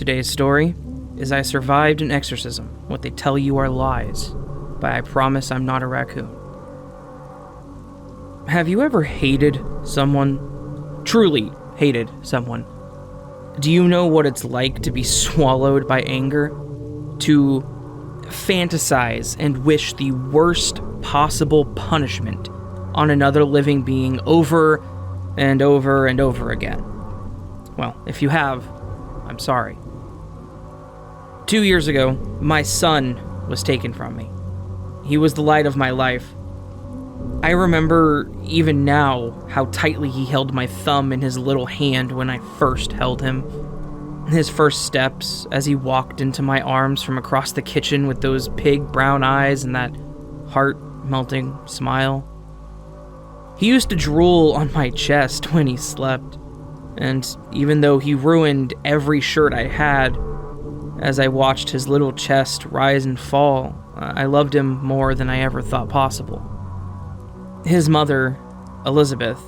Today's story is I Survived an Exorcism, What They Tell You Are Lies, by I Promise I'm Not a Raccoon. Have you ever hated someone? Truly hated someone? Do you know what it's like to be swallowed by anger? To fantasize and wish the worst possible punishment on another living being over and over and over again? Well, if you have, I'm sorry. 2 years ago, my son was taken from me. He was the light of my life. I remember even now how tightly he held my thumb in his little hand when I first held him. His first steps as he walked into my arms from across the kitchen with those pig brown eyes and that heart-melting smile. He used to drool on my chest when he slept, and even though he ruined every shirt I had, as I watched his little chest rise and fall, I loved him more than I ever thought possible. His mother, Elizabeth,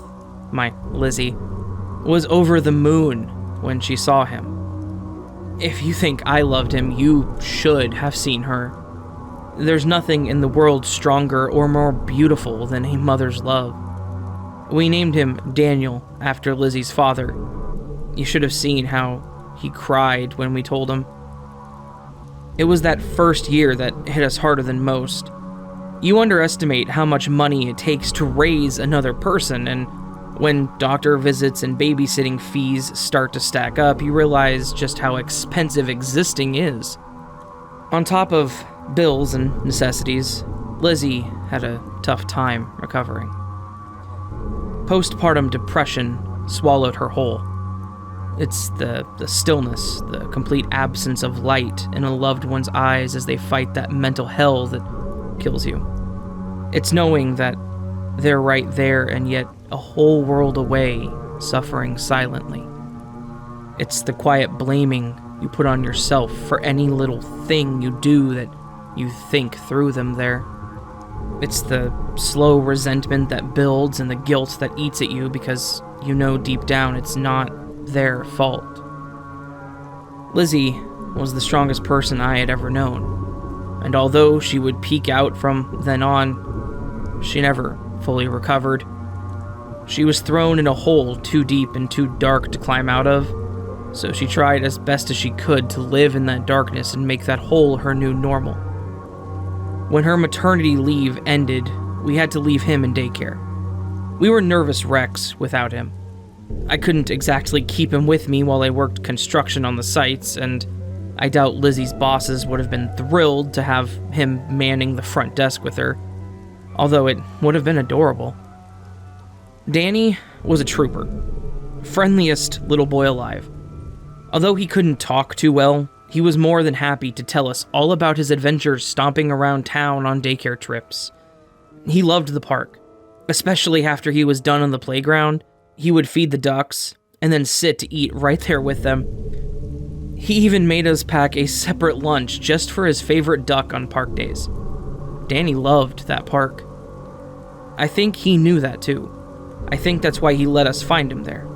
my Lizzie, was over the moon when she saw him. If you think I loved him, you should have seen her. There's nothing in the world stronger or more beautiful than a mother's love. We named him Daniel after Lizzie's father. You should have seen how he cried when we told him. It was that first year that hit us harder than most. You underestimate how much money it takes to raise another person, and when doctor visits and babysitting fees start to stack up, you realize just how expensive existing is. On top of bills and necessities, Lizzie had a tough time recovering. Postpartum depression swallowed her whole. It's the stillness, the complete absence of light in a loved one's eyes as they fight that mental hell that kills you. It's knowing that they're right there and yet a whole world away, suffering silently. It's the quiet blaming you put on yourself for any little thing you do that you think threw them there. It's the slow resentment that builds and the guilt that eats at you because you know deep down it's not their fault. Lizzie was the strongest person I had ever known, and although she would peek out from then on, she never fully recovered. She was thrown in a hole too deep and too dark to climb out of, so she tried as best as she could to live in that darkness and make that hole her new normal. When her maternity leave ended, we had to leave him in daycare. We were nervous wrecks without him. I couldn't exactly keep him with me while I worked construction on the sites, and I doubt Lizzie's bosses would have been thrilled to have him manning the front desk with her, although it would have been adorable. Danny was a trooper, friendliest little boy alive. Although he couldn't talk too well, he was more than happy to tell us all about his adventures stomping around town on daycare trips. He loved the park, especially after he was done on the playground. He would feed the ducks, and then sit to eat right there with them. He even made us pack a separate lunch just for his favorite duck on park days. Danny loved that park. I think he knew that too. I think that's why he let us find him there.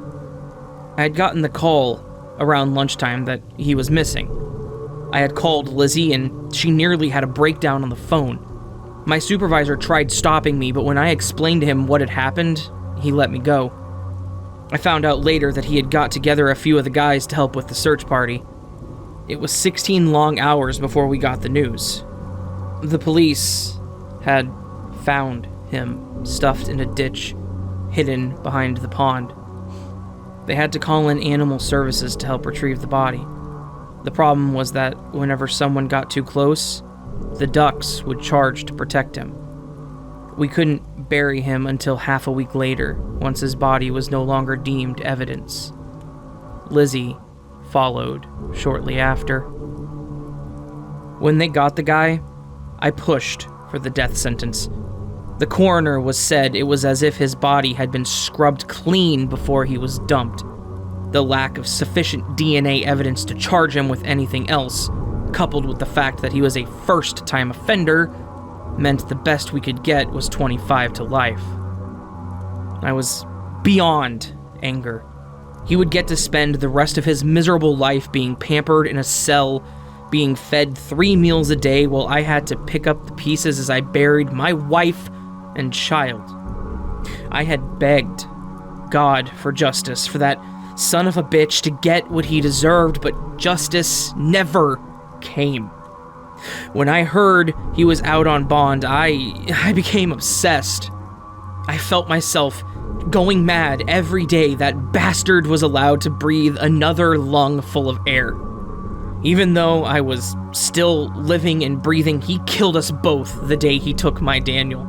I had gotten the call around lunchtime that he was missing. I had called Lizzie, and she nearly had a breakdown on the phone. My supervisor tried stopping me, but when I explained to him what had happened, he let me go. I found out later that he had got together a few of the guys to help with the search party. It was 16 long hours before we got the news. The police had found him stuffed in a ditch, hidden behind the pond. They had to call in animal services to help retrieve the body. The problem was that whenever someone got too close, the ducks would charge to protect him. We couldn't bury him until half a week later, once his body was no longer deemed evidence. Lizzie followed shortly after. When they got the guy, I pushed for the death sentence. The coroner said it was as if his body had been scrubbed clean before he was dumped. The lack of sufficient DNA evidence to charge him with anything else, coupled with the fact that he was a first-time offender, meant the best we could get was 25 to life. I was beyond anger. He would get to spend the rest of his miserable life being pampered in a cell, being fed 3 meals a day while I had to pick up the pieces as I buried my wife and child. I had begged God for justice, for that son of a bitch to get what he deserved, but justice never came. When I heard he was out on bond, I became obsessed. I felt myself going mad every day that bastard was allowed to breathe another lung full of air. Even though I was still living and breathing, he killed us both the day he took my Daniel.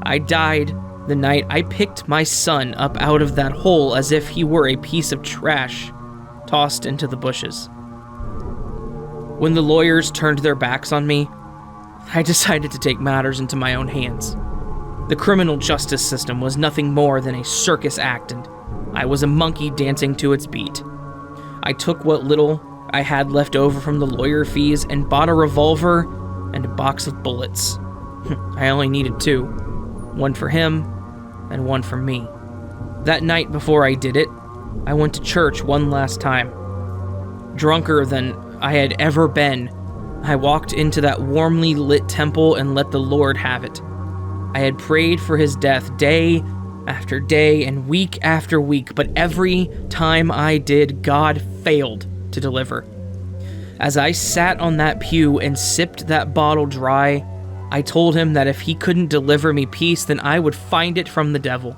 I died the night I picked my son up out of that hole as if he were a piece of trash tossed into the bushes. When the lawyers turned their backs on me, I decided to take matters into my own hands. The criminal justice system was nothing more than a circus act, and I was a monkey dancing to its beat. I took what little I had left over from the lawyer fees and bought a revolver and a box of bullets. I only needed 2, one for him and one for me. That night before I did it, I went to church one last time. Drunker than I had ever been, I walked into that warmly lit temple and let the Lord have it. I had prayed for his death day after day and week after week, but every time I did, God failed to deliver. As I sat on that pew and sipped that bottle dry, I told him that if he couldn't deliver me peace, then I would find it from the devil.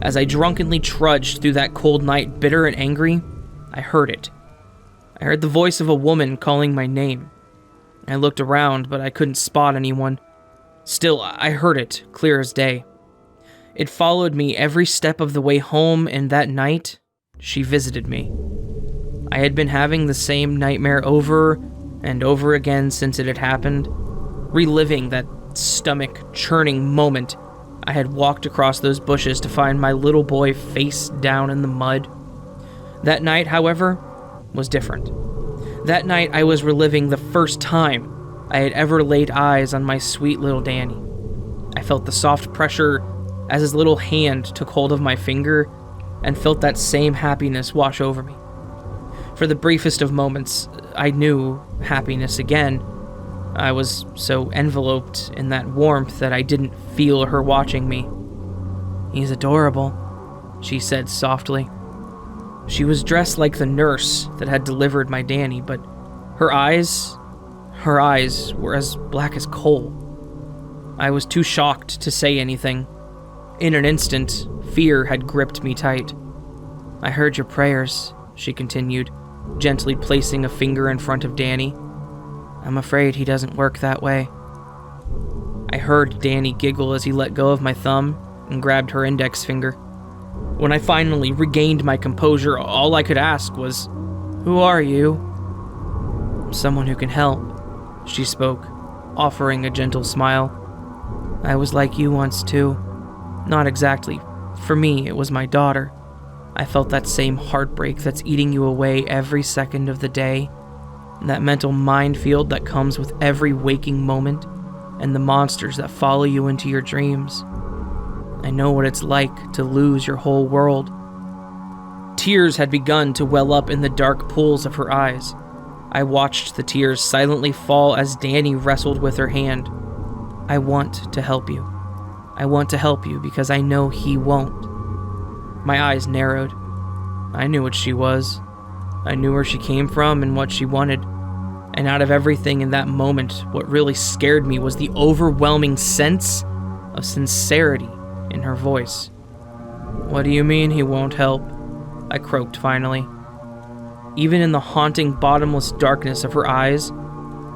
As I drunkenly trudged through that cold night, bitter and angry, I heard it. I heard the voice of a woman calling my name. I looked around, but I couldn't spot anyone. Still, I heard it, clear as day. It followed me every step of the way home, and that night, she visited me. I had been having the same nightmare over and over again since it had happened, reliving that stomach-churning moment I had walked across those bushes to find my little boy face down in the mud. That night, however, was different. That night, I was reliving the first time I had ever laid eyes on my sweet little Danny. I felt the soft pressure as his little hand took hold of my finger and felt that same happiness wash over me. For the briefest of moments, I knew happiness again. I was so enveloped in that warmth that I didn't feel her watching me. "He's adorable," she said softly. She was dressed like the nurse that had delivered my Danny, but her eyes were as black as coal. I was too shocked to say anything. In an instant, fear had gripped me tight. "I heard your prayers," she continued, gently placing a finger in front of Danny. "I'm afraid he doesn't work that way." I heard Danny giggle as he let go of my thumb and grabbed her index finger. When I finally regained my composure, all I could ask was, "Who are you?" "Someone who can help," she spoke, offering a gentle smile. "I was like you once too. Not exactly. For me, it was my daughter. I felt that same heartbreak that's eating you away every second of the day, that mental minefield that comes with every waking moment, and the monsters that follow you into your dreams. I know what it's like to lose your whole world." Tears had begun to well up in the dark pools of her eyes. I watched the tears silently fall as Danny wrestled with her hand. "I want to help you. I want to help you because I know he won't." My eyes narrowed. I knew what she was. I knew where she came from and what she wanted. And out of everything in that moment, what really scared me was the overwhelming sense of sincerity in her voice. "What do you mean he won't help?" I croaked finally. Even in the haunting, bottomless darkness of her eyes,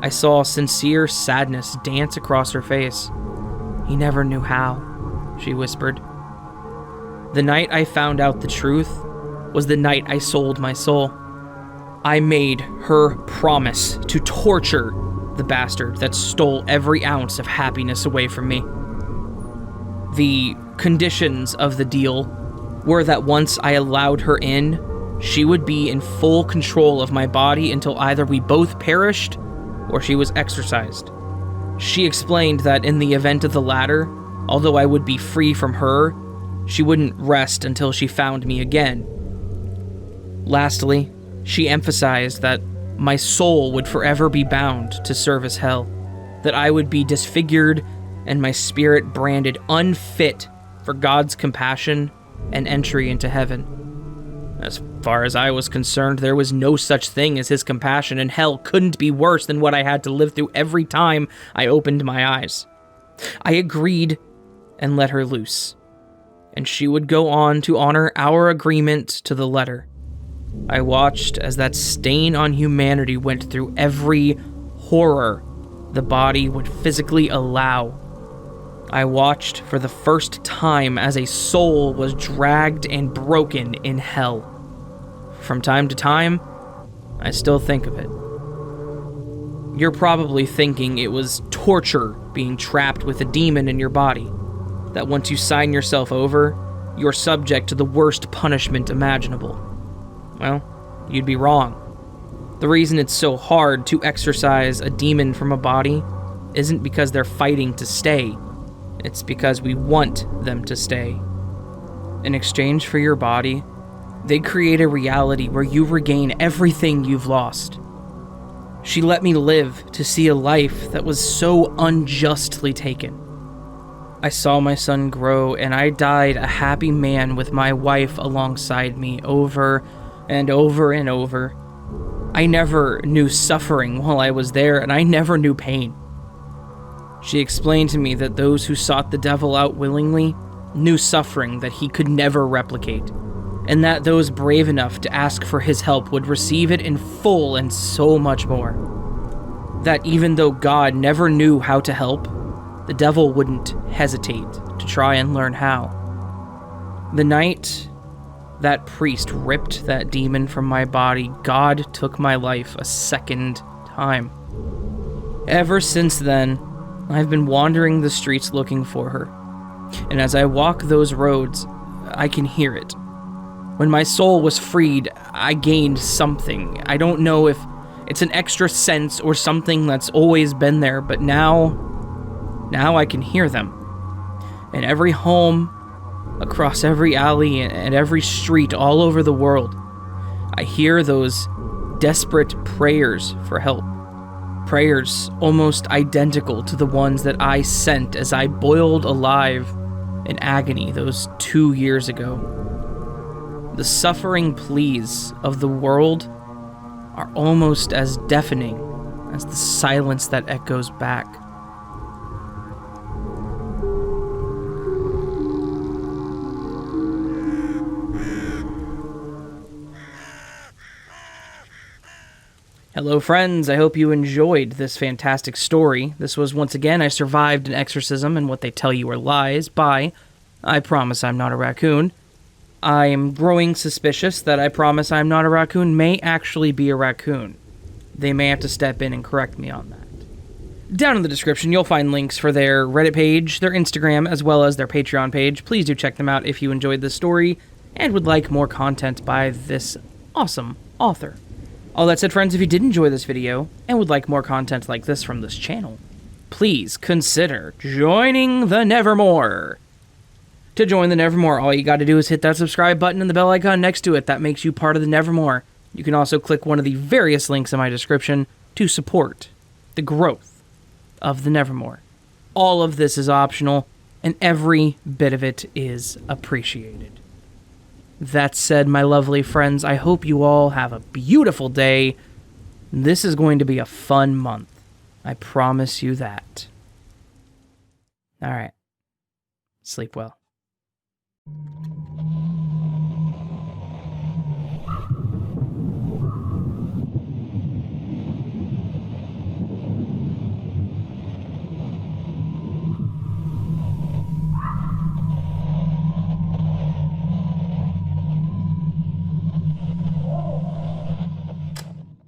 I saw sincere sadness dance across her face. "He never knew how," she whispered. The night I found out the truth was the night I sold my soul. I made her promise to torture the bastard that stole every ounce of happiness away from me. The conditions of the deal were that once I allowed her in, she would be in full control of my body until either we both perished or she was exorcised. She explained that in the event of the latter, although I would be free from her, She wouldn't rest until she found me again. Lastly, she emphasized that my soul would forever be bound to service hell, that I would be disfigured and my spirit branded unfit for God's compassion and entry into heaven. As far as I was concerned, there was no such thing as his compassion, and hell couldn't be worse than what I had to live through every time I opened my eyes. I agreed and let her loose, and she would go on to honor our agreement to the letter. I watched as that stain on humanity went through every horror the body would physically allow. I watched for the first time as a soul was dragged and broken in hell. From time to time, I still think of it. You're probably thinking it was torture being trapped with a demon in your body, that once you sign yourself over, you're subject to the worst punishment imaginable. Well, you'd be wrong. The reason it's so hard to exorcise a demon from a body isn't because they're fighting to stay. It's because we want them to stay. In exchange for your body, they create a reality where you regain everything you've lost. She let me live to see a life that was so unjustly taken. I saw my son grow, and I died a happy man with my wife alongside me over and over and over. I never knew suffering while I was there, and I never knew pain. She explained to me that those who sought the devil out willingly knew suffering that he could never replicate, and that those brave enough to ask for his help would receive it in full and so much more. That even though God never knew how to help, the devil wouldn't hesitate to try and learn how. The night that priest ripped that demon from my body, God took my life a second time. Ever since then, I've been wandering the streets looking for her, and as I walk those roads, I can hear it. When my soul was freed, I gained something. I don't know if it's an extra sense or something that's always been there, but now I can hear them. In every home, across every alley, and every street all over the world, I hear those desperate prayers for help. Prayers almost identical to the ones that I sent as I boiled alive in agony those 2 years ago. The suffering pleas of the world are almost as deafening as the silence that echoes back. Hello friends, I hope you enjoyed this fantastic story. This was once again I Survived an Exorcism and What They Tell You Are Lies by I Promise I'm Not a Raccoon. I am growing suspicious that I Promise I'm Not a Raccoon may actually be a raccoon. They may have to step in and correct me on that. Down in the description you'll find links for their Reddit page, their Instagram, as well as their Patreon page. Please do check them out if you enjoyed this story and would like more content by this awesome author. All that said, friends, if you did enjoy this video and would like more content like this from this channel, please consider joining the Nevermore. To join the Nevermore, all you got to do is hit that subscribe button and the bell icon next to it. That makes you part of the Nevermore. You can also click one of the various links in my description to support the growth of the Nevermore. All of this is optional, and every bit of it is appreciated. That said, my lovely friends, I hope you all have a beautiful day. This is going to be a fun month. I promise you that. All right. Sleep well.